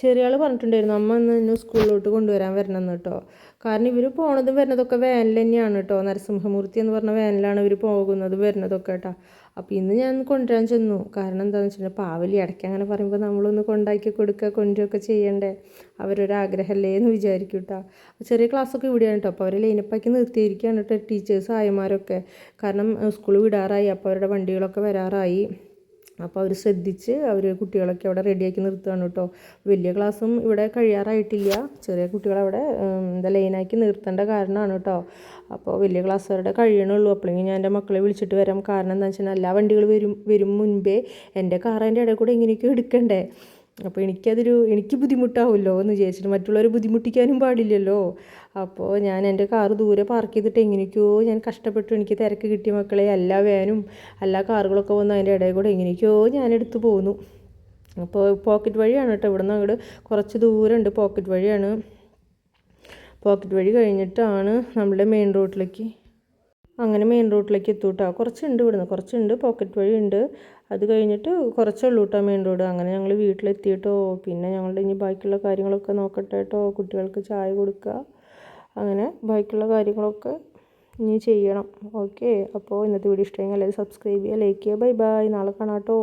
ചെറിയ ആൾ പറഞ്ഞിട്ടുണ്ടായിരുന്നു അമ്മ ഇന്ന് സ്കൂളിലോട്ട് കൊണ്ടുവരാൻ വരണം എന്ന് കേട്ടോ. കാരണം ഇവർ പോണതും വരുന്നതൊക്കെ വാനിൽ തന്നെയാണ് കേട്ടോ. നരസിംഹമൂർത്തി എന്ന് പറഞ്ഞ വാനിലാണ് ഇവർ പോകുന്നതും വരുന്നതൊക്കെ കേട്ടോ. അപ്പോൾ ഇന്ന് ഞാൻ കൊണ്ടുവരാൻ ചെന്നു. കാരണം എന്താണെന്ന് വെച്ചിട്ടുണ്ടെങ്കിൽ പാവലി ഇടയ്ക്ക് അങ്ങനെ പറയുമ്പോൾ നമ്മളൊന്ന് കൊണ്ടാക്കി കൊടുക്കുക കൊണ്ടുവരികയൊക്കെ ചെയ്യണ്ടേ, അവരൊരാഗ്രഹമല്ലേ എന്ന് വിചാരിക്കും കേട്ടോ. ചെറിയ ക്ലാസ്സൊക്കെ ഇവിടെയാണ് കേട്ടോ. അപ്പോൾ അവരെ ലൈനപ്പാക്കി നിർത്തിയിരിക്കുകയാണ് കേട്ടോ ടീച്ചേഴ്സ് ആയമാരൊക്കെ. കാരണം സ്കൂൾ വിടാറായി, അപ്പോൾ അവരുടെ വണ്ടികളൊക്കെ വരാറായി. അപ്പോൾ അവർ ശ്രദ്ധിച്ച് കുട്ടികളൊക്കെ അവിടെ റെഡിയാക്കി നിർത്തുകയാണ് കേട്ടോ. വലിയ ക്ലാസ്സും ഇവിടെ കഴിയാറായിട്ടില്ല, ചെറിയ കുട്ടികളവിടെ ലൈനാക്കി നിർത്തേണ്ട കാരണമാണ് കേട്ടോ. അപ്പോൾ വലിയ ക്ലാസ്സുകാരുടെ കഴിയണുള്ളൂ. അപ്പോഴെങ്കിൽ ഞാൻ എൻ്റെ മക്കളെ വിളിച്ചിട്ട് വരാം. കാരണം എന്താണെന്ന് വെച്ചാൽ എല്ലാ വണ്ടികൾ വരും മുൻപേ എൻ്റെ കാർ അതിൻ്റെ ഇടയിൽ കൂടെ എങ്ങനെയൊക്കെ എടുക്കണ്ടേ. അപ്പോൾ എനിക്ക് ബുദ്ധിമുട്ടാവുമല്ലോ എന്ന് വിചാരിച്ചിട്ട്, മറ്റുള്ളവരെ ബുദ്ധിമുട്ടിക്കാനും പാടില്ലല്ലോ. അപ്പോൾ ഞാൻ എൻ്റെ കാറ് ദൂരെ പാർക്ക് ചെയ്തിട്ട് എങ്ങനെയൊക്കെയോ ഞാൻ കഷ്ടപ്പെട്ടു. എനിക്ക് തിരക്ക് കിട്ടിയ മക്കളെ, എല്ലാ വാനും എല്ലാ കാറുകളൊക്കെ വന്ന് അതിൻ്റെ ഇടയിൽ കൂടെ എങ്ങനെയൊക്കെയോ ഞാൻ എടുത്തു പോന്നു. അപ്പോൾ പോക്കറ്റ് വഴിയാണ് കേട്ടോ. ഇവിടെ നിന്ന് അങ്ങോട്ട് കുറച്ച് ദൂരമുണ്ട്, പോക്കറ്റ് വഴിയാണ്. പോക്കറ്റ് വഴി കഴിഞ്ഞിട്ടാണ് നമ്മുടെ മെയിൻ റോഡിലേക്ക്. അങ്ങനെ മെയിൻ റോഡിലേക്ക് എത്തും കേട്ടോ. കുറച്ചുണ്ട്, ഇവിടുന്ന് കുറച്ചുണ്ട്, പോക്കറ്റ് വഴി ഉണ്ട്. അത് കഴിഞ്ഞിട്ട് കുറച്ചുള്ളൂ കേട്ടോ മെയിൻ റോഡ്. അങ്ങനെ ഞങ്ങൾ വീട്ടിലെത്തിയിട്ടോ. പിന്നെ ഞങ്ങളുടെ ഇനി ബാക്കിയുള്ള കാര്യങ്ങളൊക്കെ നോക്കട്ടെ കേട്ടോ. കുട്ടികൾക്ക് ചായ കൊടുക്കുക, അങ്ങനെ ബാക്കിയുള്ള കാര്യങ്ങളൊക്കെ ഇനി ചെയ്യണം. ഓക്കെ, അപ്പോൾ ഇന്നത്തെ വീഡിയോ ഇഷ്ടമെങ്കിൽ എല്ലാവരും സബ്സ്ക്രൈബ് ചെയ്യുക, ലൈക്ക് ചെയ്യുക. ബൈ ബൈ, നാളെ കാണാം കേട്ടോ.